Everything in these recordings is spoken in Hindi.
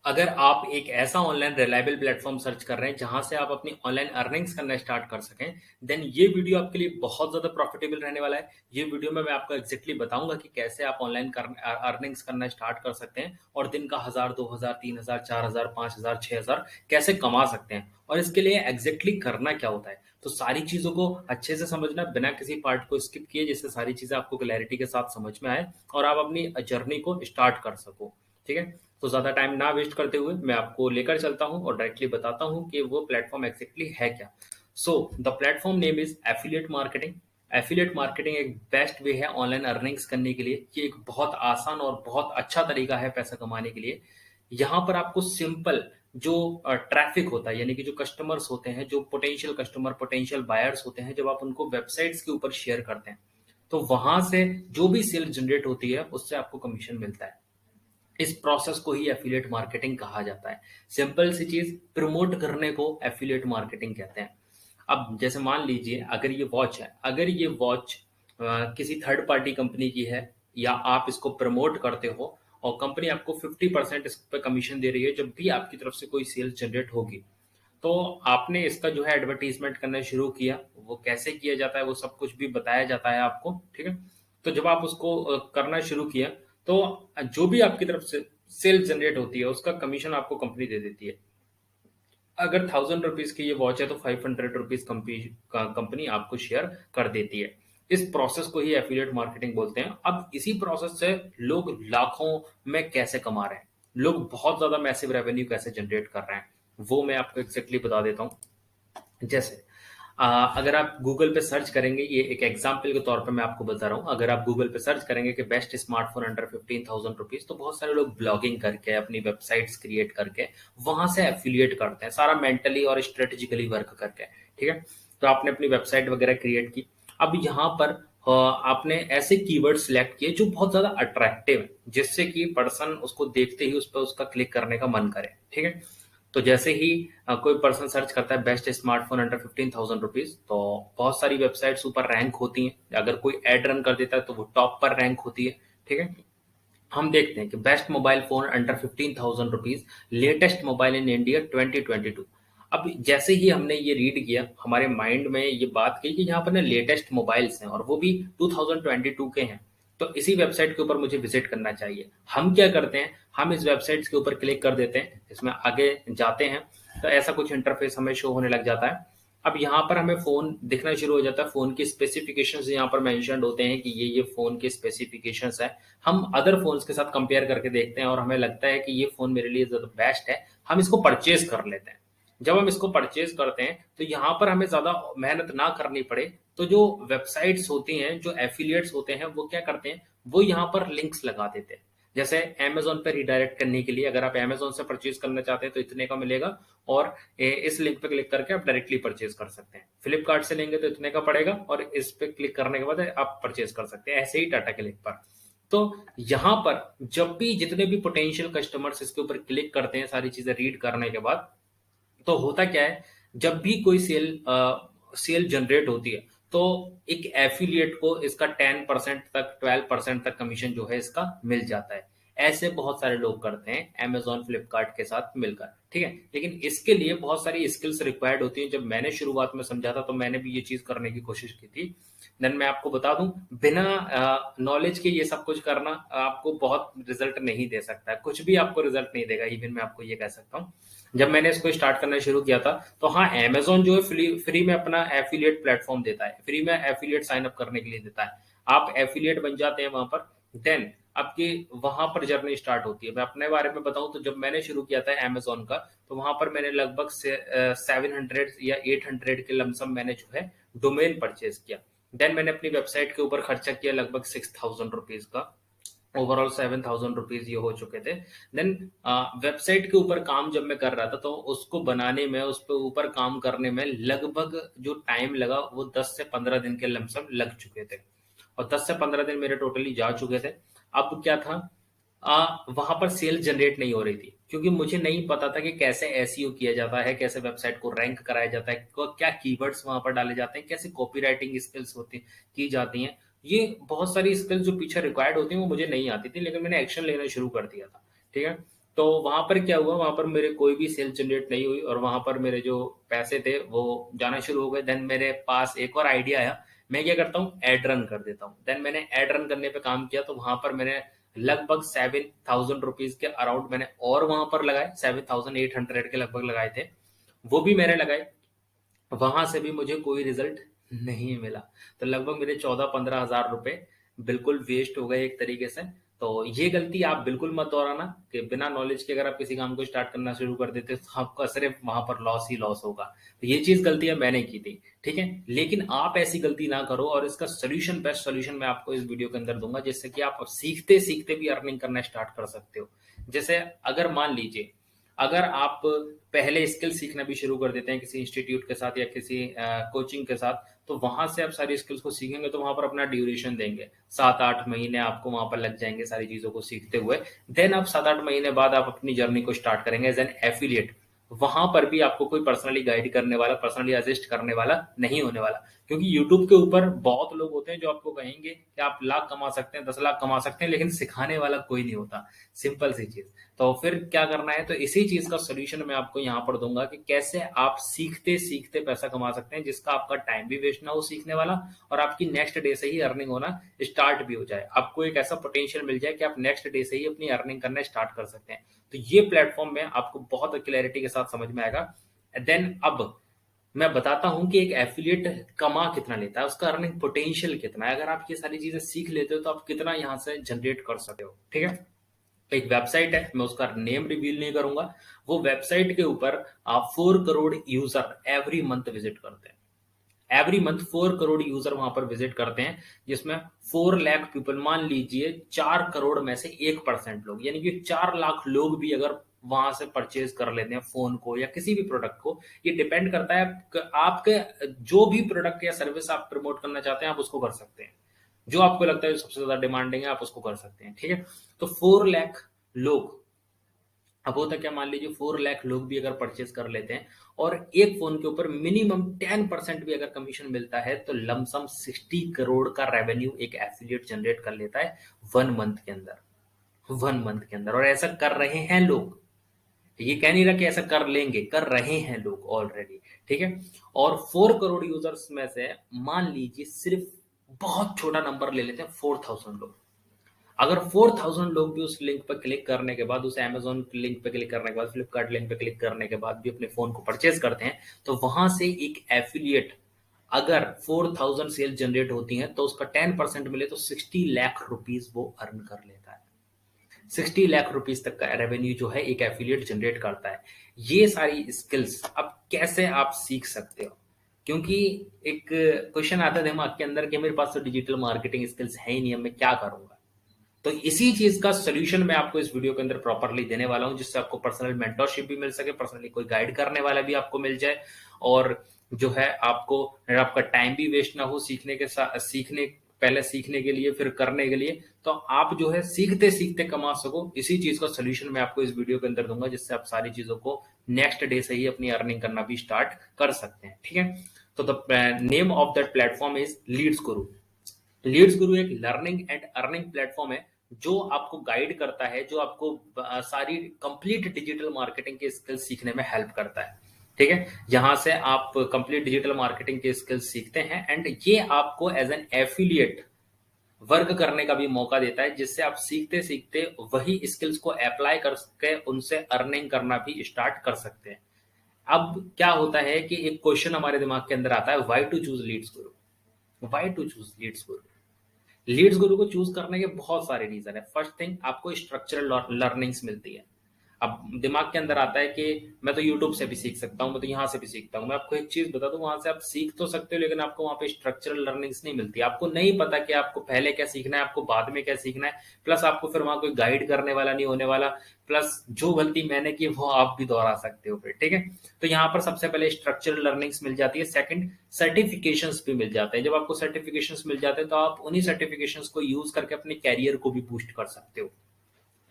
अगर आप एक ऐसा ऑनलाइन रिलायबल प्लेटफॉर्म सर्च कर रहे हैं जहां से आप अपनी ऑनलाइन अर्निंग्स करना स्टार्ट कर सकें, देन ये वीडियो आपके लिए बहुत ज्यादा प्रॉफिटेबल रहने वाला है। ये वीडियो में मैं आपको एग्जैक्टली बताऊंगा कि कैसे आप ऑनलाइन अर्निंग्स करना स्टार्ट कर सकते हैं और दिन का 1000, 2000, 3000, 4000, 5000, 6000 कैसे कमा सकते हैं, और इसके लिए एग्जैक्टली करना क्या होता है। तो सारी चीजों को अच्छे से समझना, बिना किसी पार्ट को स्किप किए, जिससे सारी चीजें आपको क्लैरिटी के साथ समझ में आए और आप अपनी जर्नी को स्टार्ट कर सको। ठीक है, तो ज्यादा टाइम ना वेस्ट करते हुए मैं आपको लेकर चलता हूं और डायरेक्टली बताता हूं कि वो प्लेटफॉर्म एक्जेक्टली है क्या। So the platform name is affiliate marketing. Affiliate marketing एक बेस्ट वे है ऑनलाइन अर्निंग्स करने के लिए। ये एक बहुत आसान और बहुत अच्छा तरीका है पैसा कमाने के लिए। यहाँ पर आपको सिंपल जो ट्रैफिक होता है, यानी कि जो कस्टमर्स होते हैं, जो पोटेंशियल कस्टमर, पोटेंशियल बायर्स होते हैं, जब आप उनको वेबसाइट्स के ऊपर शेयर करते हैं तो वहां से जो भी सेल जनरेट होती है उससे आपको कमीशन मिलता है। इस प्रोसेस को ही एफिलिएट मार्केटिंग कहा जाता है। सिंपल सी चीज प्रमोट करने को एफिलिएट मार्केटिंग कहते हैं। अब जैसे मान लीजिए अगर ये वॉच है, अगर ये वॉच किसी थर्ड पार्टी कंपनी की है या आप इसको प्रमोट करते हो और कंपनी आपको 50% इस पे कमीशन दे रही है जब भी आपकी तरफ से कोई सेल्स जनरेट होगी, तो आपने इसका जो है एडवर्टीजमेंट करना शुरू किया। वो कैसे किया जाता है वो सब कुछ भी बताया जाता है आपको। ठीक है, तो जब आप उसको करना शुरू किया तो जो भी आपकी तरफ से सेल्स जनरेट होती है उसका कमीशन आपको कंपनी दे देती है। अगर 1000 रुपीज की ये वॉच है तो 500 रुपीज कंपनी आपको शेयर कर देती है। इस प्रोसेस को ही एफिलिएट मार्केटिंग बोलते हैं। अब इसी प्रोसेस से लोग लाखों में कैसे कमा रहे हैं, लोग बहुत ज्यादा मैसिव रेवेन्यू कैसे जनरेट कर रहे हैं, वो मैं आपको एक्जेक्टली बता देता हूँ। जैसे अगर आप गूगल पे सर्च करेंगे, ये एक एग्जाम्पल के तौर पे मैं आपको बता रहा हूँ, अगर आप गूगल पे सर्च करेंगे कि बेस्ट स्मार्टफोन अंडर 15,000 रुपीज, तो बहुत सारे लोग ब्लॉगिंग करके अपनी वेबसाइट्स क्रिएट करके वहां से एफिलिएट करते हैं, सारा मेंटली और स्ट्रेटेजिकली वर्क करके। ठीक है, तो आपने अपनी वेबसाइट वगैरह क्रिएट की। अब यहाँ पर आपने ऐसे कीवर्ड सिलेक्ट किए जो बहुत ज्यादा अट्रैक्टिव है, जिससे कि पर्सन उसको देखते ही उस पर उसका क्लिक करने का मन करे। ठीक है, तो जैसे ही कोई पर्सन सर्च करता है बेस्ट स्मार्टफोन अंडर 15,000 रुपीज, तो बहुत सारी वेबसाइट्स ऊपर रैंक होती हैं। अगर कोई एड रन कर देता है तो वो टॉप पर रैंक होती है। ठीक है, हम देखते हैं कि best mobile phone under 15,000 rupees, latest mobile in India 2022। अब जैसे ही हमने ये रीड किया, हमारे माइंड में ये बात गई कि यहाँ पर ना लेटेस्ट मोबाइल्स हैं और वो भी 2022 के हैं, तो इसी वेबसाइट के ऊपर मुझे विजिट करना चाहिए। हम क्या करते हैं, हम इस वेबसाइट के ऊपर क्लिक कर देते हैं, इसमें आगे जाते हैं तो ऐसा कुछ इंटरफेस हमें शो होने लग जाता है। अब यहाँ पर हमें फोन दिखना शुरू हो जाता है, फोन की स्पेसिफिकेशंस यहाँ पर मेंशन्ड होते हैं कि ये फोन के स्पेसिफिकेशंस है। हम अदर फोन्स के साथ कंपेयर करके देखते हैं और हमें लगता है कि ये फोन मेरे लिए ज्यादा बेस्ट है, हम इसको परचेज कर लेते हैं। जब हम इसको परचेज करते हैं तो यहाँ पर हमें ज्यादा मेहनत ना करनी पड़े, तो जो वेबसाइट्स होती हैं, जो एफिलिएट्स होते हैं, वो क्या करते हैं, वो यहाँ पर लिंक्स लगा देते हैं। जैसे अमेजोन पे रिडायरेक्ट करने के लिए, अगर आप अमेजोन से परचेज करना चाहते हैं तो इतने का मिलेगा और इस लिंक पे क्लिक करके आप डायरेक्टली परचेज कर सकते हैं। फ्लिपकार्ट से लेंगे तो इतने का पड़ेगा और इस पे क्लिक करने के बाद आप परचेज कर सकते हैं, ऐसे ही टाटा क्लिक पर। तो यहाँ पर जब भी जितने भी पोटेंशियल कस्टमर्स इसके ऊपर क्लिक करते हैं, सारी चीजें रीड करने के बाद, तो होता क्या है, जब भी कोई सेल जनरेट होती है तो एक एफिलिएट को इसका 10% तक, 12% तक कमीशन जो है इसका मिल जाता है। ऐसे बहुत सारे लोग करते हैं अमेजोन, फ्लिपकार्ट के साथ मिलकर। ठीक है, लेकिन इसके लिए बहुत सारी स्किल्स रिक्वायर्ड होती हैं। जब मैंने शुरुआत में समझा था तो मैंने भी ये चीज करने की कोशिश की थी। देन मैं आपको बता दूं, बिना नॉलेज के ये सब कुछ करना आपको बहुत रिजल्ट नहीं दे सकता, कुछ भी आपको रिजल्ट नहीं देगा। इवन मैं आपको ये कह सकता हूँ, जब मैंने इसको स्टार्ट करना शुरू किया था तो हाँ, अमेजोन जो है फ्री में अपना एफिलिएट प्लेटफॉर्म देता है, फ्री में एफिलिएट साइन अप करने के लिए देता है। आप एफिलिएट बन जाते हैं वहां पर, देन आपकी वहां पर जर्नी स्टार्ट होती है। मैं अपने बारे में बताऊं तो जब मैंने शुरू किया था अमेजोन का, तो वहां पर मैंने लगभग 700 या 800 के लमसम मैंने जो है डोमेन परचेज किया। देन मैंने अपनी वेबसाइट के ऊपर खर्चा किया लगभग 6,000 रुपीज का, ओवरऑल 7,000 रुपीज ये हो चुके थे। देन वेबसाइट के ऊपर काम जब मैं कर रहा था तो उसको बनाने में, उस पर ऊपर काम करने में लगभग जो टाइम लगा वो 10 से 15 दिन के लमसम लग चुके थे, और 10 से 15 दिन मेरे टोटली जा चुके थे। अब क्या था, वहां पर सेल जनरेट नहीं हो रही थी क्योंकि मुझे नहीं पता था कि कैसे एसईओ किया जाता है, कैसे वेबसाइट को रैंक कराया जाता है, क्या कीवर्ड्स वहां पर डाले जाते हैं, कैसे कॉपीराइटिंग स्किल्स होती की जाती हैं। ये बहुत सारी स्किल्स जो पीछे रिक्वायर्ड होती है वो मुझे नहीं आती थी, लेकिन मैंने एक्शन लेना शुरू कर दिया था। ठीक है, तो वहां पर क्या हुआ, वहां पर मेरे कोई भी सेल जनरेट नहीं हुई और वहां पर मेरे जो पैसे थे वो जाना शुरू हो गए। देन मेरे पास एक और आइडिया आया, मैं क्या करता हूँ, एड रन कर देता हूँ। देन मैंने एड रन करने पे काम किया, तो वहां पर मैंने लगभग 7,000 रुपीज के अराउंड मैंने और वहां पर लगाए, 7,800 के लगभग लगाए थे, वो भी मैंने लगाए। वहां से भी मुझे कोई रिजल्ट नहीं मिला। तो लगभग मेरे 14-15 हज़ार रुपए बिल्कुल वेस्ट हो गए एक तरीके से। तो ये गलती आप बिल्कुल मत दोहराना कि बिना नॉलेज के अगर आप किसी काम को स्टार्ट करना शुरू कर देते तो आपका सिर्फ वहां पर लॉस ही लॉस होगा। तो ये चीज गलतियां मैंने की थी, ठीक है। लेकिन आप ऐसी गलती ना करो, और इसका सोल्यूशन, बेस्ट सोल्यूशन मैं आपको इस वीडियो के अंदर दूंगा, जिससे कि आप सीखते सीखते भी अर्निंग करना स्टार्ट कर सकते हो। जैसे अगर मान लीजिए, अगर आप पहले स्किल सीखना भी शुरू कर देते हैं किसी इंस्टीट्यूट के साथ या किसी कोचिंग के साथ, तो वहां से आप सारी स्किल्स को सीखेंगे, तो वहां पर अपना ड्यूरेशन देंगे, 7-8 महीने आपको वहां पर लग जाएंगे सारी चीजों को सीखते हुए। देन आप 7-8 महीने बाद आप अपनी जर्नी को स्टार्ट करेंगे एज एन एफिलिएट। वहां पर भी आपको कोई पर्सनली गाइड करने वाला, पर्सनली असिस्ट करने वाला नहीं होने वाला, क्योंकि यूट्यूब के ऊपर बहुत लोग होते हैं जो आपको कहेंगे कि आप लाख कमा सकते हैं, 10 लाख कमा सकते हैं, लेकिन सिखाने वाला कोई नहीं होता। सिंपल सी चीज। तो फिर क्या करना है, तो इसी चीज का सोल्यूशन मैं आपको यहाँ पर दूंगा कि कैसे आप सीखते सीखते पैसा कमा सकते हैं, जिसका आपका टाइम भी वेस्ट ना हो सीखने वाला, और आपकी नेक्स्ट डे से ही अर्निंग होना स्टार्ट भी हो जाए। आपको एक ऐसा पोटेंशियल मिल जाए कि आप नेक्स्ट डे से ही अपनी अर्निंग करना स्टार्ट कर सकते हैं। तो ये प्लेटफॉर्म में आपको बहुत क्लैरिटी के साथ समझ में आएगा। देन अब मैं बताता हूं कि एक एफिलिएट कमा कितना लेता है, उसका अर्निंग पोटेंशियल कितना है। अगर आप ये सारी चीजें सीख लेते हो तो आप कितना यहां से जनरेट कर सकते हो, ठीक है। एक वेबसाइट है, मैं उसका नेम रिवील नहीं करूंगा। वो वेबसाइट के ऊपर आप 4 crore user every month visit करते हैं। एवरी मंथ 4 करोड़ यूजर वहां पर विजिट करते हैं, जिसमें 4 लाख पीपल, मान लीजिए 4 करोड़ में से 1% लोग, यानी कि 4 लाख लोग भी अगर वहां से परचेज कर लेते हैं फोन को या किसी भी प्रोडक्ट को। ये डिपेंड करता है आपके जो भी प्रोडक्ट या सर्विस आप प्रमोट करना चाहते हैं, आप उसको कर सकते हैं। जो आपको लगता है सबसे ज्यादा डिमांडिंग है, आप उसको कर सकते हैं, ठीक है। तो 4 लाख लोग, अब होता क्या, मान लीजिए 4 लाख लोग भी अगर परचेज कर लेते हैं और एक फोन के ऊपर मिनिमम 10% भी अगर कमीशन मिलता है, तो लमसम 60 करोड़ का रेवेन्यू एक एफिलिएट जनरेट कर लेता है 1 मंथ के अंदर। 1 मंथ के अंदर, और ऐसा कर रहे हैं लोग। ये कह नहीं रहा कि ऐसा कर लेंगे, कर रहे हैं लोग ऑलरेडी, ठीक है। और 4 करोड़ यूजर्स में से मान लीजिए सिर्फ बहुत छोटा नंबर ले लेते हैं, 4,000 लोग। अगर 4,000 लोग भी उस लिंक पर क्लिक करने के बाद, उस अमेजोन लिंक पे क्लिक करने के बाद, फ्लिपकार्ट लिंक पे क्लिक करने के बाद भी अपने फोन को परचेज करते हैं, तो वहां से एक एफिलिएट, अगर 4,000 सेल जनरेट होती हैं तो उसका 10% मिले तो 60 लाख रुपीज वो अर्न कर लेता है। 60 लाख रुपीज तक का रेवेन्यू जो है एक एफिलिएट जनरेट करता है। ये सारी स्किल्स अब कैसे आप सीख सकते हो, क्योंकि एक क्वेश्चन आता है दिमाग के अंदर कि मेरे पास तो डिजिटल मार्केटिंग स्किल्स है ही नहीं, अब मैं क्या करूंगा। तो इसी चीज का सोल्यूशन मैं आपको इस वीडियो के अंदर प्रॉपरली देने वाला हूं, जिससे आपको पर्सनल मेंटरशिप भी मिल सके, पर्सनली कोई गाइड करने वाला भी आपको मिल जाए, और जो है आपको, आपका टाइम भी वेस्ट ना हो सीखने के साथ, सीखने पहले सीखने के लिए फिर करने के लिए, तो आप जो है सीखते सीखते कमा सको। इसी चीज का सोल्यूशन मैं आपको इस वीडियो के अंदर दूंगा, जिससे आप सारी चीजों को नेक्स्ट डे से ही अपनी अर्निंग करना भी स्टार्ट कर सकते हैं, ठीक है। तो the name of that platform is Leeds Guru. Leeds गुरु एक लर्निंग एंड अर्निंग प्लेटफॉर्म है, जो आपको गाइड करता है, जो आपको सारी कंप्लीट डिजिटल मार्केटिंग के स्किल्स सीखने में हेल्प करता है, ठीक है। यहां से आप कंप्लीट डिजिटल मार्केटिंग के स्किल्स सीखते हैं, एंड ये आपको एज एन एफिलिएट वर्क करने का भी मौका देता है, जिससे आप सीखते सीखते वही स्किल्स को अप्लाई करके उनसे अर्निंग करना भी स्टार्ट कर सकते हैं। अब क्या होता है कि एक क्वेश्चन हमारे दिमाग के अंदर आता है, why to choose Leeds Guru. Why to choose Leeds Guru. Leeds गुरु को चूज करने के बहुत सारे रीजन है। फर्स्ट थिंग, आपको स्ट्रक्चरल लर्निंग्स मिलती है। अब दिमाग के अंदर आता है कि मैं तो यूट्यूब से भी सीख सकता हूँ, मैं तो यहाँ से भी सीखता हूँ। मैं आपको एक चीज बता दूं, वहां से आप सीख तो सकते हो, लेकिन आपको वहां पे स्ट्रक्चरल लर्निंग्स नहीं मिलती। आपको नहीं पता कि आपको पहले क्या सीखना है, आपको बाद में क्या सीखना है, प्लस आपको फिर वहां कोई गाइड करने वाला नहीं होने वाला, प्लस जो गलती मैंने की वो आप भी दोहरा सकते हो फिर, ठीक है। तो यहाँ पर सबसे पहले स्ट्रक्चरल लर्निंग्स मिल जाती है। सेकंड, सर्टिफिकेशंस भी मिल जाते हैं। जब आपको सर्टिफिकेशंस मिल जाते हैं तो आप उन्हीं सर्टिफिकेशंस को यूज करके अपने कैरियर को भी बूस्ट कर सकते हो।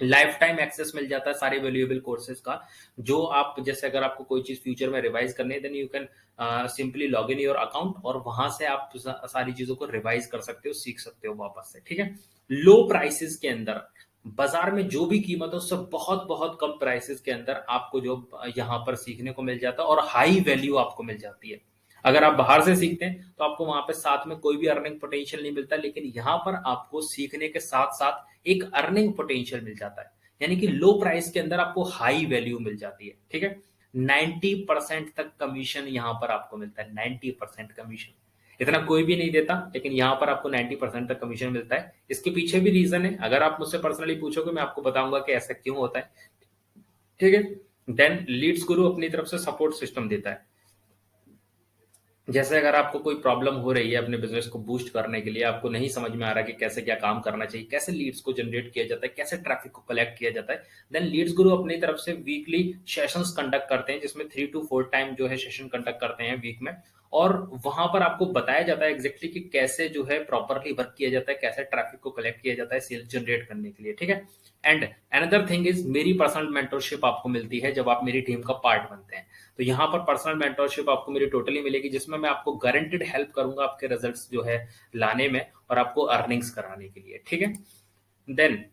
लाइफ टाइम एक्सेस मिल जाता है सारे वैल्यूएबल कोर्सेज का, जो आप, जैसे अगर आपको कोई चीज फ्यूचर में रिवाइज करनी है, then you can simply log in your account, और वहां से आप सारी चीजों को रिवाइज कर सकते हो, सीख सकते हो वापस से, ठीक है। लो प्राइसेस के अंदर बाजार में जो भी कीमत है उससे बहुत बहुत कम प्राइसेस के अंदर आपको जो यहाँ पर सीखने को मिल जाता है और हाई वैल्यू आपको मिल जाती है। अगर आप बाहर से सीखते हैं तो आपको वहां पे साथ में कोई भी अर्निंग पोटेंशियल नहीं मिलता, लेकिन यहाँ पर आपको सीखने के साथ साथ एक अर्निंग पोटेंशियल मिल जाता है, यानी कि लो प्राइस के अंदर आपको हाई वैल्यू मिल जाती है। ठीक है, 90% तक कमीशन यहाँ पर आपको मिलता है। 90% कमीशन इतना कोई भी नहीं देता, लेकिन यहाँ पर आपको 90% तक कमीशन मिलता है। इसके पीछे भी रीजन है, अगर आप मुझसे पर्सनली पूछोगे मैं आपको बताऊंगा कि ऐसा क्यों होता है। ठीक है, देन लीड्स गुरु अपनी तरफ से सपोर्ट सिस्टम देता है। जैसे अगर आपको कोई प्रॉब्लम हो रही है अपने बिजनेस को बूस्ट करने के लिए, आपको नहीं समझ में आ रहा कि कैसे क्या काम करना चाहिए, कैसे लीड्स को जनरेट किया जाता है, कैसे ट्रैफिक को कलेक्ट किया जाता है, देन लीड्स गुरु अपनी तरफ से वीकली सेशंस कंडक्ट करते हैं, जिसमें 3 to 4 टाइम जो है सेशन कंडक्ट करते हैं वीक में। और वहां पर आपको बताया जाता है एग्जैक्टली कि कैसे जो है प्रॉपरली वर्क किया जाता है, कैसे ट्रैफिक को कलेक्ट किया जाता है सेल्स जनरेट करने के लिए। ठीक है, एंड अनदर थिंग इज मेरी पर्सनल मेंटरशिप आपको मिलती है जब आप मेरी टीम का पार्ट बनते हैं। तो यहाँ पर पर्सनल मेंटरशिप आपको मेरी टोटली मिलेगी, जिसमें मैं आपको गारंटेड हेल्प करूंगा आपके रिजल्ट्स जो है लाने में और आपको अर्निंग्स कराने के लिए। ठीक है, देन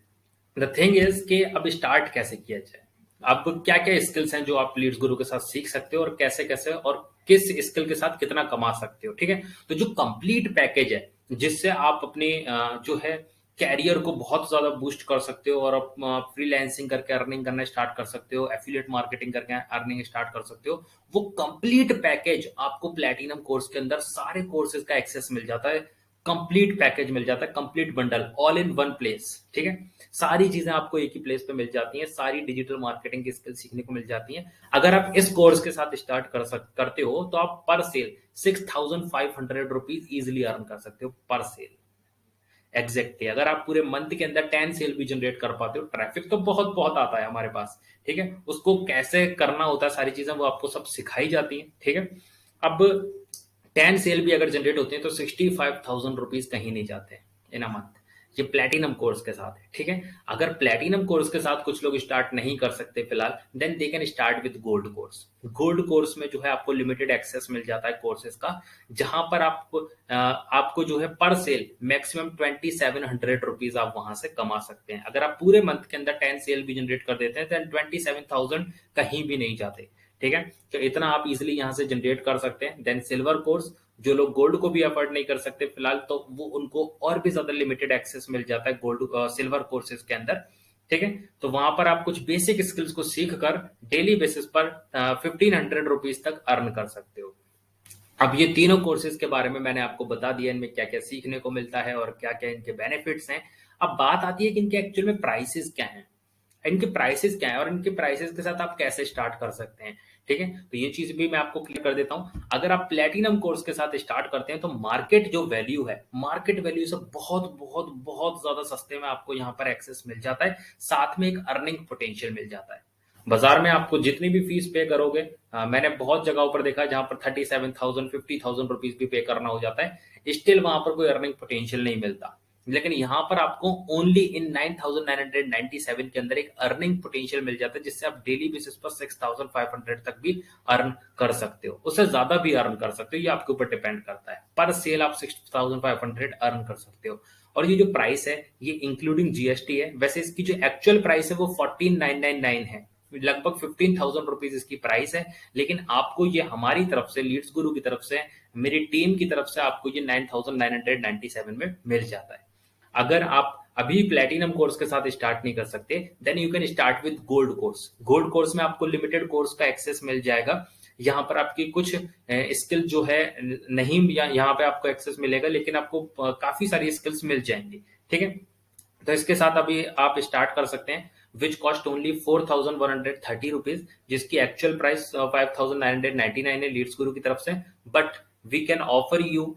द थिंग इज कि अब स्टार्ट कैसे किया जाए, अब क्या क्या स्किल्स हैं जो आप लीड्स गुरु के साथ सीख सकते हो और कैसे कैसे और किस स्किल के साथ कितना कमा सकते हो। ठीक है, तो जो कंप्लीट पैकेज है जिससे आप अपने जो है कैरियर को बहुत ज्यादा बूस्ट कर सकते हो और आप फ्रीलांसिंग करके अर्निंग करना स्टार्ट कर सकते हो, एफिलिएट मार्केटिंग करके अर्निंग स्टार्ट कर सकते हो, वो कंप्लीट पैकेज आपको प्लेटिनम कोर्स के अंदर सारे कोर्सेज का एक्सेस मिल जाता है। कंप्लीट पैकेज मिल जाता है, complete bundle, all in one place. ठीक है, सारी चीजें आपको एक ही प्लेस पे मिल जाती हैं, सारी डिजिटल मार्केटिंग की स्किल सीखने को मिल जाती हैं। अगर आप इस कोर्स के साथ स्टार्ट करते हो तो आप पर सेल 6,500 रुपीज इजिली अर्न कर सकते हो पर सेल। एग्जैक्टली अगर आप पूरे मंथ के अंदर 10 सेल भी जनरेट कर पाते हो, ट्रैफिक तो बहुत बहुत आता है हमारे पास। ठीक है, उसको कैसे करना होता है सारी चीजें वो आपको सब सिखाई जाती हैं। ठीक है, अब 10 सेल भी अगर जनरेट होते हैं तो 65,000 रुपीज कहीं नहीं जाते इन अ मंथ। ये प्लेटिनम कोर्स के साथ है। ठीक है, अगर प्लेटिनम कोर्स के साथ कुछ लोग स्टार्ट नहीं कर सकते फिलहाल, then they can start with gold course. Gold course में जो है आपको लिमिटेड एक्सेस मिल जाता है कोर्सेज का, जहां पर आपको जो है पर सेल मैक्सिमम 2,700 रुपीज आप वहां से कमा सकते हैं। अगर आप पूरे मंथ के अंदर 10 सेल भी जनरेट कर देते हैं देन 27,000 कहीं भी नहीं जाते। ठीक है, तो इतना आप इजिली यहां से जनरेट कर सकते हैं। देन सिल्वर कोर्स, जो लोग गोल्ड को भी अफोर्ड नहीं कर सकते फिलहाल, तो वो उनको और भी ज्यादा लिमिटेड एक्सेस मिल जाता है गोल्ड सिल्वर कोर्सेज के अंदर। ठीक है, तो वहां पर आप कुछ बेसिक स्किल्स को सीख कर डेली बेसिस पर 1,500 रुपीज तक अर्न कर सकते हो। अब ये तीनों कोर्सेज के बारे में मैंने आपको बता दिया, इनमें क्या क्या सीखने को मिलता है और क्या क्या इनके बेनिफिट्स हैं। अब बात आती है कि इनके एक्चुअल में प्राइसेस क्या हैं, इनके प्राइसेस क्या है और इनके प्राइसेस के साथ आप कैसे स्टार्ट कर सकते हैं। ठीक है, तो ये चीज भी मैं आपको क्लियर कर देता हूं। अगर आप प्लेटिनम कोर्स के साथ स्टार्ट करते हैं तो मार्केट जो वैल्यू है, मार्केट वैल्यू से बहुत बहुत बहुत ज्यादा सस्ते में आपको यहाँ पर एक्सेस मिल जाता है, साथ में एक अर्निंग पोटेंशियल मिल जाता है। बाजार में आपको जितनी भी फीस पे करोगे, मैंने बहुत जगहों पर देखा जहां पर 37,000 50,000 रुपीज भी पे करना हो जाता है, स्टिल वहां पर कोई अर्निंग पोटेंशियल नहीं मिलता। लेकिन यहाँ पर आपको ओनली इन 9,997 के अंदर एक अर्निंग पोटेंशियल मिल जाता है, जिससे आप डेली बेसिस पर 6,500 तक भी अर्न कर सकते हो, उससे ज्यादा भी अर्न कर सकते हो, ये आपके ऊपर डिपेंड करता है। पर सेल आप 6,500 अर्न कर सकते हो। और ये जो प्राइस है ये इंक्लूडिंग जीएसटी है। वैसे इसकी जो एक्चुअल प्राइस है वो 14,999 है, लगभग 15,000 रुपीज इसकी प्राइस है। लेकिन आपको ये हमारी तरफ से, लीड्स गुरु की तरफ से, मेरी टीम की तरफ से आपको ये 9,997 में मिल जाता है। अगर आप अभी प्लेटिनम कोर्स के साथ स्टार्ट नहीं कर सकते, then you can start with gold course. Gold course में आपको लिमिटेड कोर्स का एक्सेस मिल जाएगा, यहाँ पर आपकी कुछ स्किल जो है नहीं, यहाँ पे आपको एक्सेस मिलेगा, लेकिन आपको काफी सारी स्किल्स मिल जाएंगी। ठीक है, तो इसके साथ अभी आप स्टार्ट कर सकते हैं, विच कॉस्ट ओनली 4,130 रुपीज, जिसकी एक्चुअल प्राइस 5,999 है लीड्स गुरु की तरफ से। But we can offer you,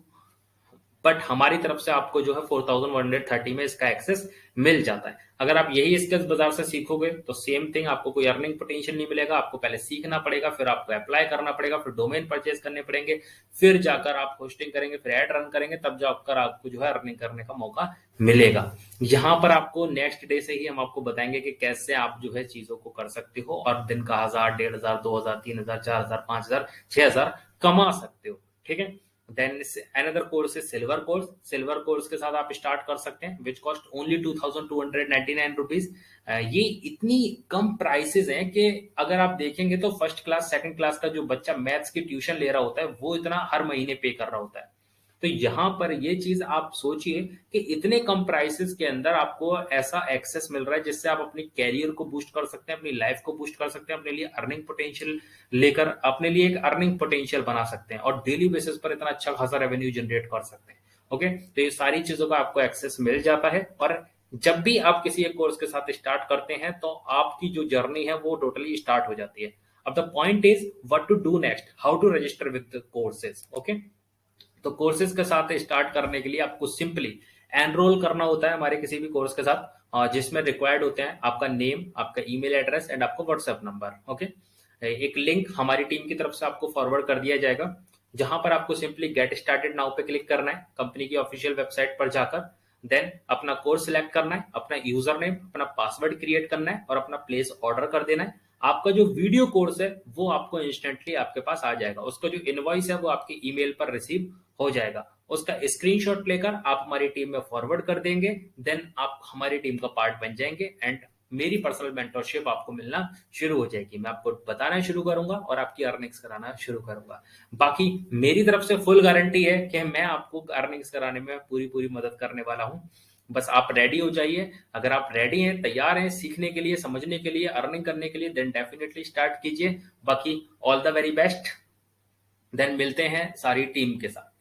but हमारी तरफ से आपको जो है 4,130 में इसका एक्सेस मिल जाता है। अगर आप यही स्किल्स बाजार से सीखोगे तो सेम थिंग, आपको कोई अर्निंग पोटेंशियल नहीं मिलेगा, आपको पहले सीखना पड़ेगा, फिर आपको अप्लाई करना पड़ेगा, फिर डोमेन परचेज करने पड़ेंगे, फिर जाकर आप होस्टिंग करेंगे, फिर एड रन करेंगे, तब जाकर आपको जो है अर्निंग करने का मौका मिलेगा। यहाँ पर आपको नेक्स्ट डे से ही हम आपको बताएंगे कि कैसे आप जो है चीजों को कर सकते हो और दिन का 1,000, 1,500, 2,000, 3,000, 4,000, 5,000, 6,000 कमा सकते हो। ठीक है, देन अनदर कोर्स है सिल्वर कोर्स। सिल्वर कोर्स के साथ आप स्टार्ट कर सकते हैं, विच कॉस्ट ओनली 2299 रुपीज। ये इतनी कम प्राइसेस हैं कि अगर आप देखेंगे तो फर्स्ट क्लास सेकंड क्लास का जो बच्चा मैथ्स की ट्यूशन ले रहा होता है वो इतना हर महीने पे कर रहा होता है। तो यहाँ पर ये चीज आप सोचिए कि इतने कम प्राइसेस के अंदर आपको ऐसा एक्सेस मिल रहा है जिससे आप अपनी कैरियर को बूस्ट कर सकते हैं, अपनी लाइफ को बूस्ट कर सकते हैं, अपने लिए अर्निंग पोटेंशियल लेकर अपने लिए एक अर्निंग पोटेंशियल बना सकते हैं और डेली बेसिस पर इतना अच्छा खासा रेवेन्यू जनरेट कर सकते हैं। ओके, तो ये सारी चीजों का आपको एक्सेस मिल जाता है। और जब भी आप किसी एक कोर्स के साथ स्टार्ट करते हैं तो आपकी जो जर्नी है वो टोटली स्टार्ट हो जाती है। अब the point is what to do next, how to register with courses. Okay, तो कोर्सेज के साथ स्टार्ट करने के लिए आपको सिंपली एनरोल करना होता है हमारे किसी भी कोर्स के साथ, जिसमें रिक्वायर्ड होते हैं आपका नेम, आपका ईमेल एड्रेस एंड आपका व्हाट्सएप नंबर। ओके, एक लिंक हमारी टीम की तरफ से आपको फॉरवर्ड कर दिया जाएगा, जहां पर आपको सिंपली गेट स्टार्टेड नाउ पे क्लिक करना है कंपनी की ऑफिशियल वेबसाइट पर जाकर। देन अपना कोर्स सिलेक्ट करना है, अपना यूजर नेम, अपना पासवर्ड क्रिएट करना है और अपना प्लेस ऑर्डर कर देना है। आपका जो वीडियो कोर्स है वो आपको इंस्टेंटली आपके पास आ जाएगा, उसका जो इनवॉइस है वो आपके ईमेल पर रिसीव हो जाएगा। उसका स्क्रीनशॉट लेकर आप हमारी टीम में फॉरवर्ड कर देंगे, देन आप हमारी टीम का पार्ट बन जाएंगे एंड मेरी पर्सनल मेंटरशिप आपको मिलना शुरू हो जाएगी। मैं आपको बताना शुरू करूंगा और आपकी अर्निंग्स कराना शुरू करूंगा। बाकी मेरी तरफ से फुल गारंटी है कि मैं आपको अर्निंग्स कराने में पूरी पूरी मदद करने वाला हूं। बस आप रेडी हो जाइए। अगर आप रेडी हैं, तैयार हैं सीखने के लिए, समझने के लिए, अर्निंग करने के लिए, देन डेफिनेटली स्टार्ट कीजिए। बाकी all the very best. Then मिलते हैं सारी टीम के साथ।